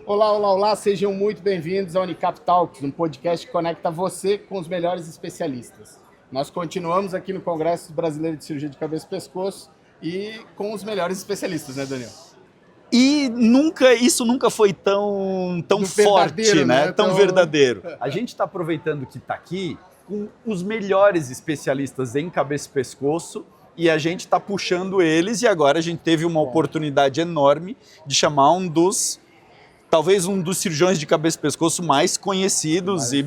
Olá, olá, olá, sejam muito bem-vindos ao Unicap Talks, um podcast que conecta você com os melhores especialistas. Nós continuamos aqui no Congresso Brasileiro de Cirurgia de Cabeça e Pescoço e com os melhores especialistas, né, Daniel? E isso nunca foi tão forte, né? Tão verdadeiro. A gente está aproveitando que está aqui com os melhores especialistas em cabeça e pescoço e a gente está puxando eles e agora a gente teve uma oportunidade enorme de chamar talvez um dos cirurgiões de cabeça e pescoço mais conhecidos e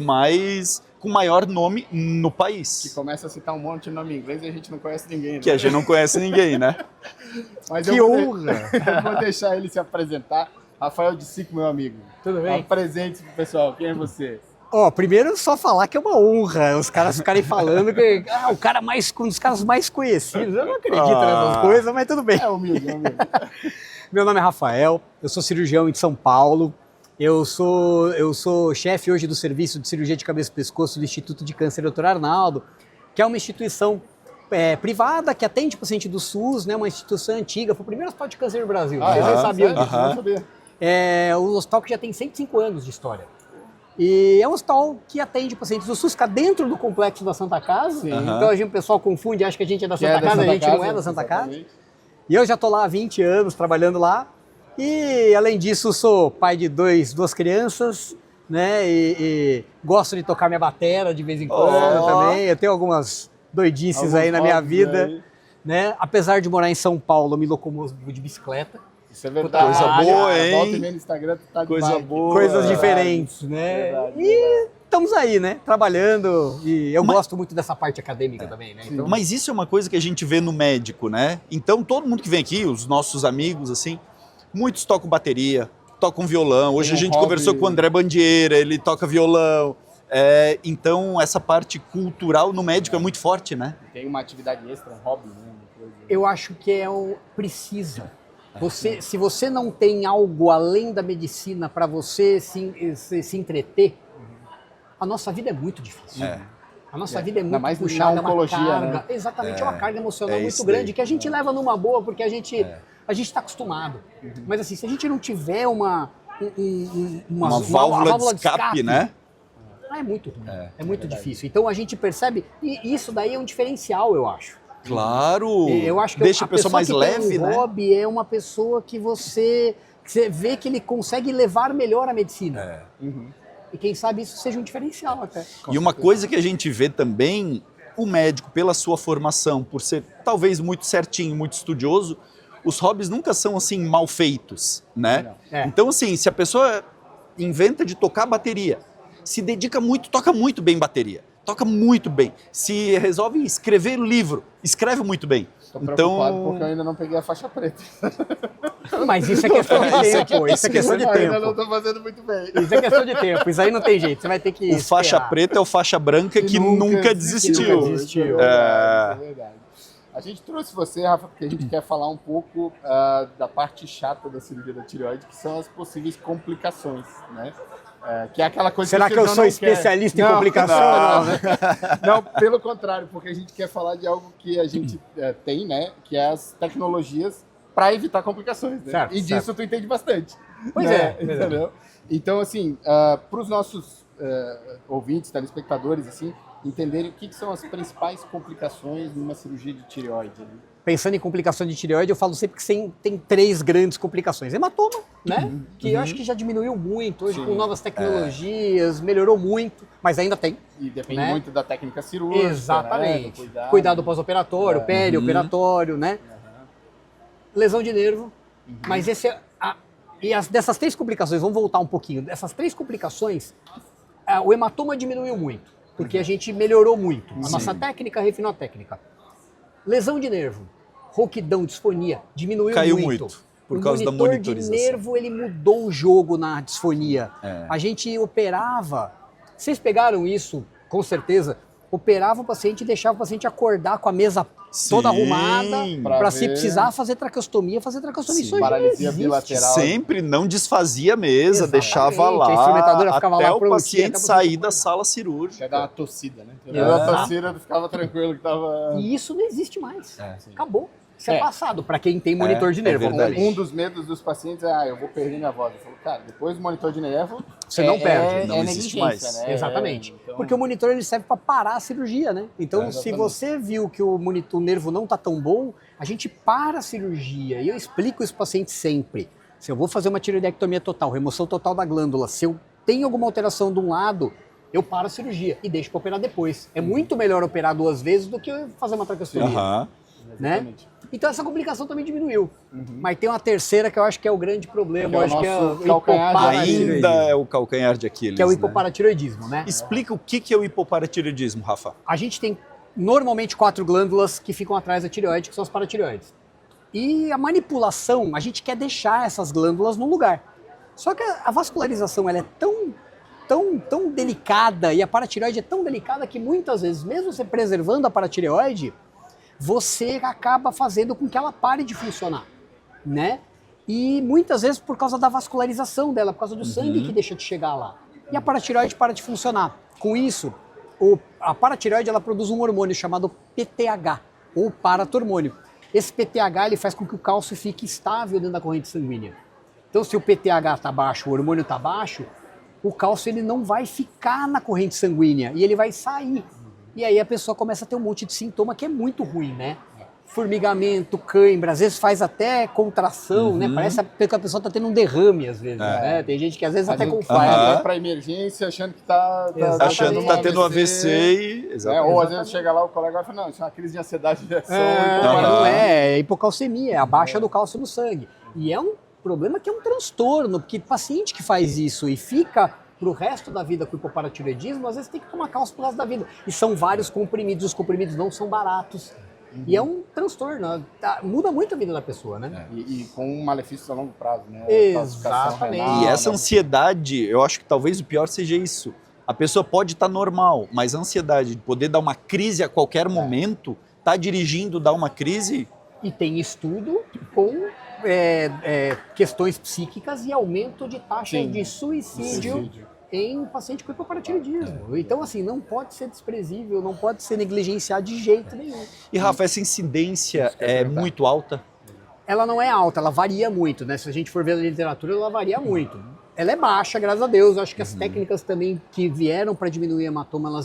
com maior nome no país. Que começa a citar um monte de nome em inglês e a gente não conhece ninguém, né? Que a gente não conhece ninguém, né? Mas que honra! Eu vou deixar ele se apresentar. Rafael de Sico, meu amigo. Tudo bem? Apresente-se pro pessoal. Quem é você? Primeiro só falar que é uma honra os caras ficarem falando que um dos caras mais conhecidos. Eu não acredito nessas coisas, mas tudo bem. É humilde. Meu nome é Rafael, eu sou cirurgião em São Paulo. Eu sou chefe hoje do Serviço de Cirurgia de Cabeça e Pescoço do Instituto de Câncer Dr. Arnaldo, que é uma instituição privada que atende paciente do SUS, né? Uma instituição antiga, foi o primeiro hospital de câncer no Brasil. Vocês nem sabiam disso. Não sabia. É um hospital que já tem 105 anos de história. E é um hospital que atende pacientes do SUS, fica dentro do complexo da Santa Casa. Então o pessoal confunde, acha que a gente é da Santa Casa, a gente não é da Santa Casa. E eu já estou lá há 20 anos trabalhando lá. E além disso, sou pai de duas crianças, né? E gosto de tocar minha batera de vez em quando também. Eu tenho algumas doidices aí na minha vida, né? Apesar de morar em São Paulo, eu me locomovo de bicicleta. Isso é verdade. Coisa boa, hein? Volta e meia no Instagram, tá de Coisa bike. boa. Coisas diferentes, né? Verdade. Estamos aí, né? Trabalhando. E eu gosto muito dessa parte acadêmica também, né? Então, Mas isso é uma coisa que a gente vê no médico, né? Então todo mundo que vem aqui, os nossos amigos, assim, muitos tocam bateria, tocam violão. Hoje a gente conversou com o André Bandieira, ele toca violão. Então essa parte cultural no médico é muito forte, né? Tem uma atividade extra, um hobby, né? eu acho que precisa. Se você não tem algo além da medicina para você se entreter, a nossa vida é muito difícil. A nossa vida é muito mais puxada, na oncologia, uma carga, né? Exatamente, é uma carga emocional É muito isso grande daí. que a gente leva numa boa porque a gente está acostumado. Mas assim, se a gente não tiver uma válvula de escape, né? É muito ruim, é muito difícil. Então a gente percebe, e isso daí é um diferencial, eu acho. Claro! Eu acho que deixa a pessoa mais que leve, tem um né? hobby é uma pessoa que você vê que ele consegue levar melhor a medicina. E quem sabe isso seja um diferencial até. E uma coisa que a gente vê também, o médico, pela sua formação, por ser talvez muito certinho, muito estudioso, os hobbies nunca são assim mal feitos, né? Então assim, se a pessoa inventa de tocar bateria, se dedica muito, toca muito bem bateria. Toca muito bem. Se resolve escrever livro, escreve muito bem. Tô preocupado porque eu ainda não peguei a faixa preta. Mas isso é questão de tempo. Isso é questão de Eu ainda não tempo. tô fazendo muito bem. Isso é questão de tempo. Isso aí não tem jeito. Você vai ter que O faixa esperar. preta é o faixa branca que nunca desistiu. Que nunca desistiu. É verdade. A gente trouxe você, Rafa, porque a gente quer falar um pouco da parte chata da cirurgia da tireoide, que são as possíveis complicações, né? Que é aquela coisa Será que eu sou especialista em complicação? Não, pelo contrário, porque a gente quer falar de algo que a gente tem, né? Que é as tecnologias para evitar complicações, né? Certo, E disso tu entende bastante. Pois né? é. Entendeu? Então, assim, para os nossos ouvintes, telespectadores, assim, entenderem o que são as principais complicações numa cirurgia de tireoide. Né? Pensando em complicações de tireoide, eu falo sempre que tem 3 grandes complicações. Hematoma, né? Que eu acho que já diminuiu muito hoje com novas tecnologias, melhorou muito, mas ainda tem. E depende né? muito da técnica cirúrgica. Exatamente. Né? Cuidado pós-operatório, perioperatório, né? Lesão de nervo. Mas dessas 3 complicações, vamos voltar um pouquinho. Dessas 3 complicações, o hematoma diminuiu muito, porque a gente melhorou muito. A nossa técnica refinou a técnica. Lesão de nervo, rouquidão, disfonia, diminuiu Caiu muito. por causa da monitor monitorização. de nervo, ele mudou o jogo na disfonia. A gente operava, vocês pegaram isso, com certeza, operava o paciente e deixava o paciente acordar com a mesa toda arrumada, para se precisar fazer traqueostomia, Isso hoje paralisia existe. bilateral. Sempre não desfazia a mesa, Exatamente. deixava lá A instrumentadora ficava até lá o prontinha, paciente até você sair da acordar. sala cirúrgica. Quer dar uma tossida, né? Eu dava uma tossida, ficava tranquilo que tava... E isso não existe mais. Acabou. isso é passado para quem tem monitor de nervo. Um dos medos dos pacientes é, eu vou perder minha voz. Eu falo, cara, depois do monitor de nervo, você não perde. Não existe mais. Né? Exatamente. Então... Porque o monitor ele serve para parar a cirurgia, né? Então, se você viu que o nervo não está tão bom, a gente para a cirurgia. E eu explico isso para o paciente sempre. Se eu vou fazer uma tireoidectomia total, remoção total da glândula, se eu tenho alguma alteração de um lado, eu paro a cirurgia e deixo para operar depois. É muito melhor operar 2 vezes do que fazer uma traqueostomia. Né? Então essa complicação também diminuiu. Mas tem uma terceira que eu acho que é o grande problema. Eu acho que é o hipoparatireoidismo. Ainda é o calcanhar de Aquiles. Que é o hipoparatireoidismo, né? Explica o que é o hipoparatireoidismo, Rafa. A gente tem normalmente 4 glândulas que ficam atrás da tireoide, que são as paratireoides. E a manipulação, a gente quer deixar essas glândulas no lugar. Só que a vascularização ela é tão delicada e a paratireoide é tão delicada que muitas vezes, mesmo você preservando a paratireoide, você acaba fazendo com que ela pare de funcionar, né? E muitas vezes por causa da vascularização dela, por causa do sangue que deixa de chegar lá. E a paratireoide para de funcionar. Com isso, a paratireoide ela produz um hormônio chamado PTH, ou paratormônio. Esse PTH ele faz com que o cálcio fique estável dentro da corrente sanguínea. Então, se o PTH está baixo, o hormônio está baixo, o cálcio ele não vai ficar na corrente sanguínea e ele vai sair. E aí a pessoa começa a ter um monte de sintoma que é muito ruim, né? Formigamento, cãibra, às vezes faz até contração, né? Parece que a pessoa está tendo um derrame, às vezes, né? Tem gente que às vezes até confia. Vai para emergência achando que está tendo um AVC. Ou às vezes chega lá o colega e fala, não, isso é uma crise de ansiedade de ação. Não é hipocalcemia, é a baixa do cálcio no sangue. E é um problema que é um transtorno, porque paciente que faz isso e fica pro resto da vida com hipoparatireoidismo, às vezes tem que tomar cálcio pro resto da vida. E são vários comprimidos, os comprimidos não são baratos. E é um transtorno, muda muito a vida da pessoa, né? E com malefícios a longo prazo, né? Exatamente. E essa ansiedade, eu acho que talvez o pior seja isso. A pessoa pode estar normal, mas a ansiedade de poder dar uma crise a qualquer momento, tá dirigindo, dar uma crise... E tem estudo com questões psíquicas e aumento de taxas de suicídio em paciente com hipoparatireoidismo. Então, assim, não pode ser desprezível, não pode ser negligenciado de jeito nenhum. E, Rafa, essa incidência é muito alta? Ela não é alta, ela varia muito, né? Se a gente for ver a literatura, ela varia muito. Ela é baixa, graças a Deus. Eu acho que as técnicas também que vieram para diminuir hematoma,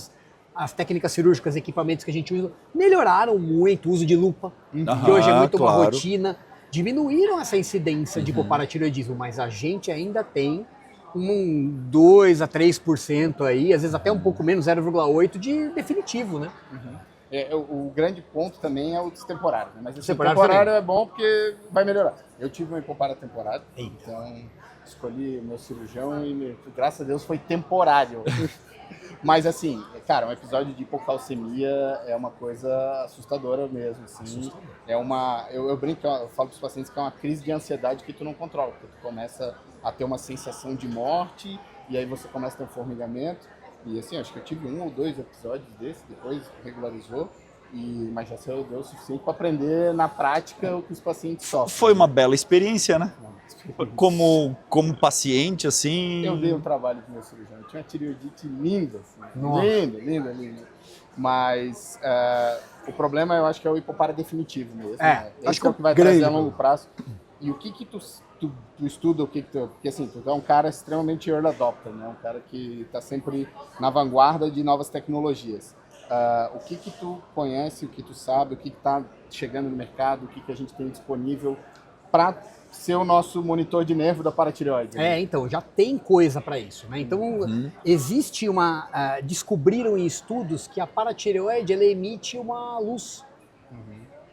as técnicas cirúrgicas, equipamentos que a gente usa, melhoraram muito. O uso de lupa, que hoje é muito uma rotina. Diminuíram essa incidência de hipoparatireoidismo, mas a gente ainda tem 2 a 3% aí, às vezes até um pouco menos, 0,8% de definitivo, né? O grande ponto também é o destemporário, né? Mas o temporário é bom porque vai melhorar. Eu tive uma hipopara temporária, então escolhi meu cirurgião e graças a Deus foi temporário. Mas assim, cara, um episódio de hipocalcemia é uma coisa assustadora mesmo, assim. Eu brinco, eu falo para os pacientes que é uma crise de ansiedade que tu não controla, porque tu começa a ter uma sensação de morte e aí você começa a ter um formigamento. E assim, acho que eu tive 1 ou 2 episódios desse, depois regularizou. Mas já deu o suficiente para aprender na prática o que os pacientes sofrem. Foi uma bela experiência, né? Como paciente, assim... Eu dei um trabalho com meu cirurgião. Eu tinha uma tireoidite linda, assim. Linda. Mas o problema, eu acho que é o hipopara definitivo mesmo. Né? Acho que é o que vai trazer a longo prazo. E o que tu estuda, porque assim, tu é um cara extremamente early adopter, né? Um cara que está sempre na vanguarda de novas tecnologias. O que tu conhece, o que tu sabe, o que está chegando no mercado, o que a gente tem disponível para ser o nosso monitor de nervo da paratireoide? Né? Então, já tem coisa para isso, né? Então, existe descobriram em estudos que a paratireoide, ela emite uma luz,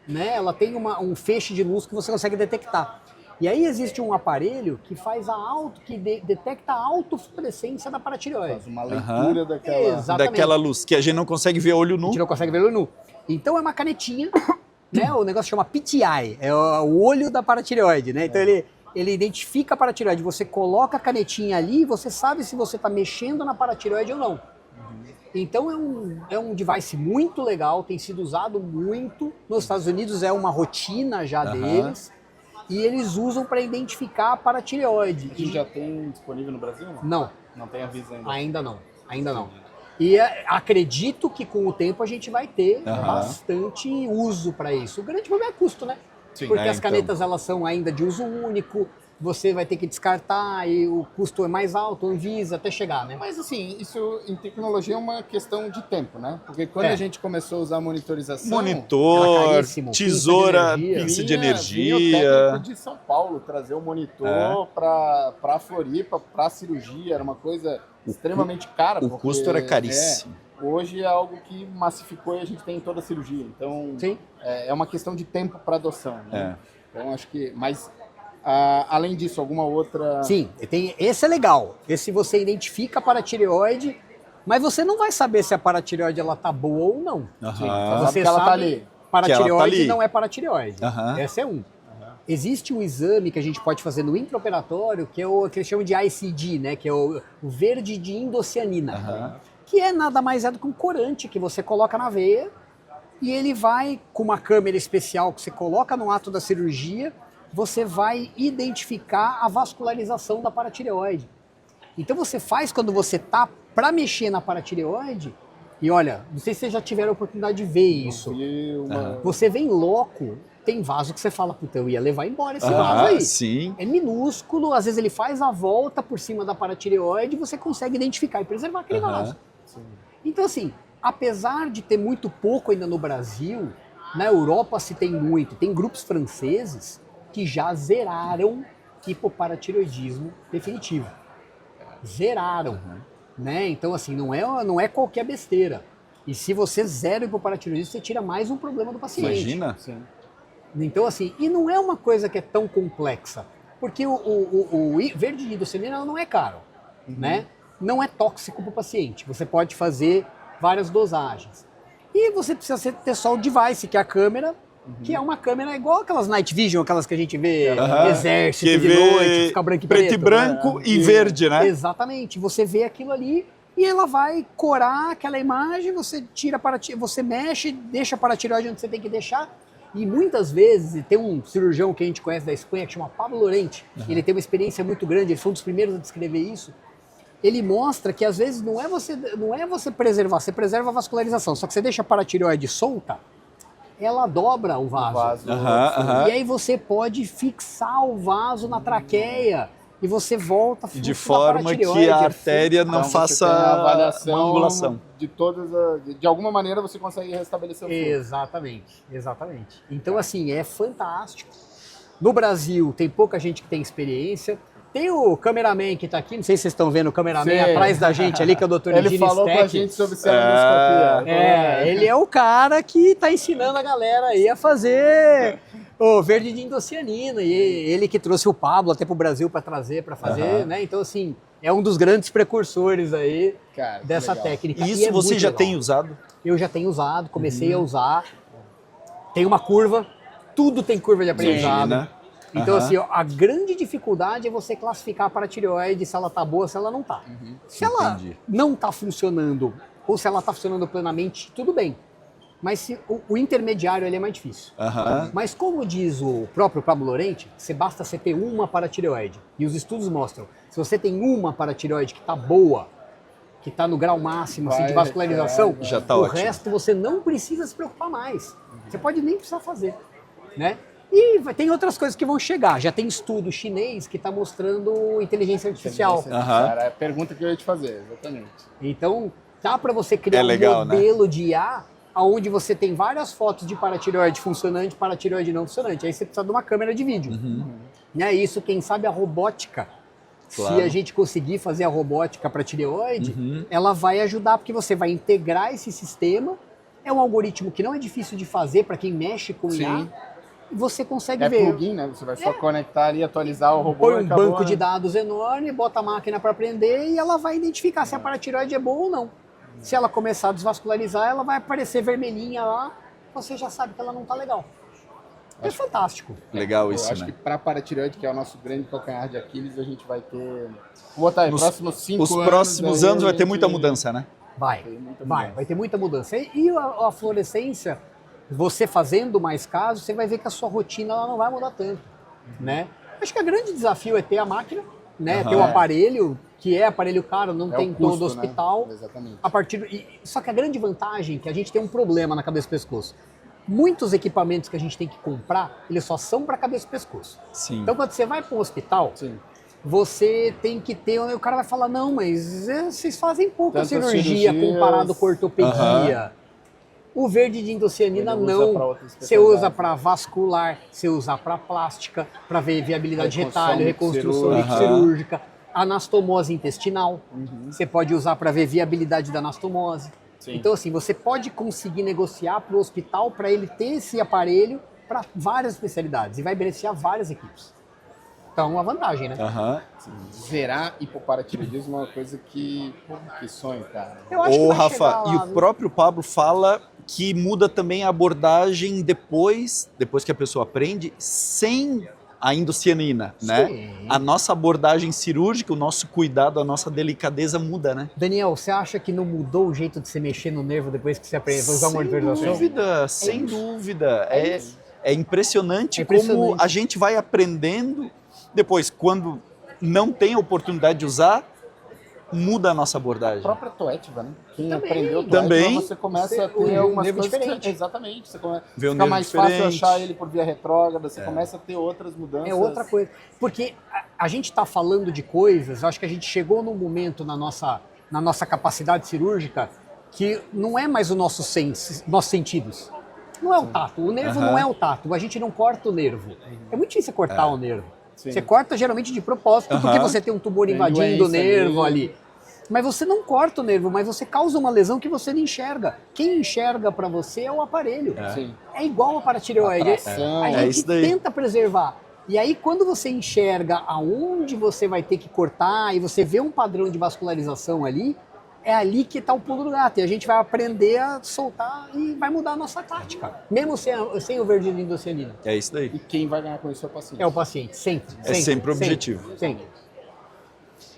né? Ela tem um feixe de luz que você consegue detectar. E aí existe um aparelho que faz que detecta a autofluorescência da paratireoide. Faz uma leitura daquela luz, que a gente não consegue ver olho nu. A gente não consegue ver olho nu. Então é uma canetinha, né? O negócio chama PTI, é o olho da paratireoide, né? Então ele identifica a paratireoide. Você coloca a canetinha ali e você sabe se você está mexendo na paratireoide ou não. Então é um device muito legal, tem sido usado muito. Nos Estados Unidos é uma rotina já deles. E eles usam para identificar a paratireoide. A gente já tem disponível no Brasil? Não. Não tem aviso ainda? Ainda não. E acredito que com o tempo a gente vai ter bastante uso para isso. O grande problema é custo, né? Sim, porque as canetas elas são ainda de uso único, você vai ter que descartar e o custo é mais alto, Anvisa, até chegar, né? Mas assim, isso em tecnologia é uma questão de tempo, né? Porque quando a gente começou a usar monitorização... Monitor, tesoura, pinça de energia... Vinha o técnico de São Paulo trazer o monitor para Floripa, para cirurgia, era uma coisa extremamente cara. O custo era caríssimo. Hoje é algo que massificou e a gente tem em toda a cirurgia. Então, é uma questão de tempo para adoção, né? Então, acho que... Mas, além disso, alguma outra... Sim, esse é legal. Esse você identifica a paratireoide, mas você não vai saber se a paratireoide ela tá boa ou não. Você que ela sabe tá ali. Paratireoide não é paratireoide. Esse é um. Existe um exame que a gente pode fazer no intraoperatório, que é o que eles chamam de ICD, né? Que é o verde de indocianina. Que é nada mais do que um corante que você coloca na veia e ele vai, com uma câmera especial que você coloca no ato da cirurgia, você vai identificar a vascularização da paratireoide. Então você faz quando você tá para mexer na paratireoide, e olha, não sei se vocês já tiveram a oportunidade de ver isso. Você vem louco, tem vaso que você fala, puta, eu ia levar embora esse vaso aí. Sim. É minúsculo, às vezes ele faz a volta por cima da paratireoide e você consegue identificar e preservar aquele vaso. Então assim, apesar de ter muito pouco ainda no Brasil, na Europa se tem muito, tem grupos franceses que já zeraram hipoparatireoidismo definitivo. Zeraram. Né? Então, assim, não é qualquer besteira. E se você zera o hipoparatireoidismo, você tira mais um problema do paciente. Imagina. Então, assim, e não é uma coisa que é tão complexa. Porque o verde de indocianina não é caro. Né? Não é tóxico para o paciente. Você pode fazer várias dosagens. E você precisa ter só o device, que é a câmera, que é uma câmera igual aquelas night vision, aquelas que a gente vê exército que de noite, fica branco e preto. Preto e branco e verde, né? Exatamente. Você vê aquilo ali e ela vai corar aquela imagem, você tira você mexe, deixa a paratireoide onde você tem que deixar. E muitas vezes, tem um cirurgião que a gente conhece da Espanha que chama Pablo Lorente, ele tem uma experiência muito grande, ele foi um dos primeiros a descrever isso. Ele mostra que às vezes não é você preservar, você preserva a vascularização, só que você deixa a paratireoide solta, ela dobra o vaso. E aí você pode fixar o vaso na traqueia e você volta a de forma que a artéria não faça avaliação uma angulação. De alguma maneira você consegue restabelecer o fluxo. Exatamente. Então, assim, é fantástico. No Brasil, tem pouca gente que tem experiência. Tem o cameraman que está aqui, não sei se vocês estão vendo o cameraman atrás da gente ali, que é o Dr. Ele falou com a gente sobre celebroscopia. Ele é o cara que está ensinando a galera aí a fazer o verde de indocianina. E ele que trouxe o Pablo até para o Brasil para fazer, né? Então, assim, é um dos grandes precursores aí dessa técnica. E isso você já tem usado? Eu já tenho usado, comecei a usar. Tem uma curva, tudo tem curva de aprendizado. Né? Então, assim, a grande dificuldade é você classificar a paratireoide, se ela tá boa, se ela não tá. Se ela não tá funcionando, ou se ela tá funcionando plenamente, tudo bem. Mas se, o intermediário ele é mais difícil. Mas como diz o próprio Pablo Lorente, basta você ter uma paratireoide. E os estudos mostram, se você tem uma paratireoide que tá boa, que tá no grau máximo assim, de vascularização, já tá o ótimo. resto você não precisa se preocupar mais. Você pode nem precisar fazer, né? E tem outras coisas que vão chegar. Já tem estudo chinês que está mostrando inteligência artificial. É a pergunta que eu ia te fazer, exatamente. Então, dá para você criar um modelo de IA onde você tem várias fotos de paratireoide funcionante e paratireoide não funcionante. Aí você precisa de uma câmera de vídeo. E é isso, quem sabe a robótica. Se a gente conseguir fazer a robótica para tireoide, ela vai ajudar, porque você vai integrar esse sistema. É um algoritmo que não é difícil de fazer para quem mexe com IA. Você consegue ver. É plugin, né? Você vai só conectar e atualizar o robô. Põe um banco de dados enorme, bota a máquina para aprender e ela vai identificar se a paratireoide é boa ou não. Se ela começar a desvascularizar, ela vai aparecer vermelhinha lá, você já sabe que ela não tá legal. É fantástico. Legal isso, Eu acho que para paratireoide, que é o nosso grande calcanhar de Aquiles, a gente vai ter... Vou botar aí, próximos 5 anos... Os próximos anos vai ter muita mudança, né? Vai ter muita mudança. E a fluorescência, você fazendo mais casos, você vai ver que a sua rotina ela não vai mudar tanto, né? Acho que o grande desafio é ter a máquina, né? Ter o aparelho, que é aparelho caro, não tem em todo hospital. Né? Exatamente. Só que a grande vantagem é que a gente tem um problema na cabeça do pescoço. muitos equipamentos que a gente tem que comprar, eles só são para cabeça e pescoço. Sim. Então, quando você vai para um hospital, Sim. você tem que ter... O cara vai falar, não, mas vocês fazem pouca Tantas cirurgia cirurgias. comparado com ortopedia. O verde de indocianina não. Você usa para vascular, você usa para plástica, para ver viabilidade de retalho, reconstrução cirúrgica, anastomose intestinal. Você pode usar para ver viabilidade da anastomose. Sim. Então, assim, você pode conseguir negociar para o hospital para ele ter esse aparelho para várias especialidades e vai beneficiar várias equipes. Então, uma vantagem, né? Zerar hipoparatiroidismo é uma coisa que sonho, cara. Ô, Rafa, e o próprio Pablo fala que muda também a abordagem depois que a pessoa aprende, sem a indocianina, né? A nossa abordagem cirúrgica, o nosso cuidado, a nossa delicadeza muda, né? Daniel, você acha que não mudou o jeito de você mexer no nervo depois que você aprendeu a usar a monitorização? Sem dúvida. É impressionante como a gente vai aprendendo. Depois, quando não tem a oportunidade de usar, muda a nossa abordagem. A própria toética, né? Quem Também. aprendeu Também. você começa a ter algumas coisas diferente. Exatamente. Você fica mais fácil achar ele por via retrógrada, você começa a ter outras mudanças. É outra coisa. Porque a gente está falando de coisas, eu acho que a gente chegou num momento na nossa capacidade cirúrgica que não é mais nossos sentidos. Não é o tato. O nervo não é o tato. A gente não corta o nervo. É muito difícil cortar o nervo. Sim. Você corta geralmente de propósito, porque você tem um tumor invadindo o nervo ali. Mas você não corta o nervo, mas você causa uma lesão que você não enxerga. Quem enxerga para você é o aparelho. É igual a paratireoide. A gente tenta preservar. E aí, quando você enxerga aonde você vai ter que cortar e você vê um padrão de vascularização ali, é ali que está o pulo do gato. E a gente vai aprender a soltar e vai mudar a nossa tática. Mesmo sem o verde de indocianina. É isso daí. E quem vai ganhar com isso é o paciente. É o paciente, sempre. É sempre o objetivo. Sempre.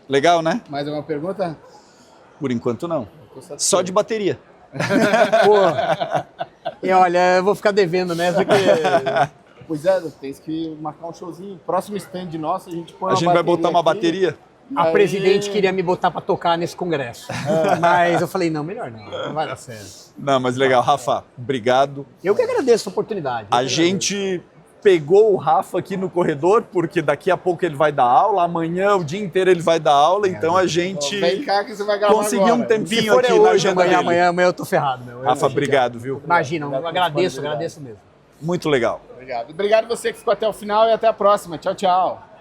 Legal, né? Mais alguma pergunta? Por enquanto não. Só de bateria. Pô, e olha, eu vou ficar devendo nessa que... Pois é, tem que marcar um showzinho. Próximo stand nosso, a gente põe A gente vai botar uma bateria? A presidente queria me botar para tocar nesse congresso. Mas eu falei, não, melhor não vai dar certo. Não, mas legal. Rafa, obrigado. Eu que agradeço a oportunidade. A gente pegou o Rafa aqui no corredor, porque daqui a pouco ele vai dar aula, amanhã o dia inteiro ele vai dar aula, então a gente vem cá que você vai gravar conseguiu agora. um tempinho aqui na agenda dele. Amanhã eu tô ferrado. Meu. Rafa, obrigado, viu? Imagina, eu agradeço mesmo. Muito legal. Obrigado. Obrigado você que ficou até o final e até a próxima. Tchau, tchau.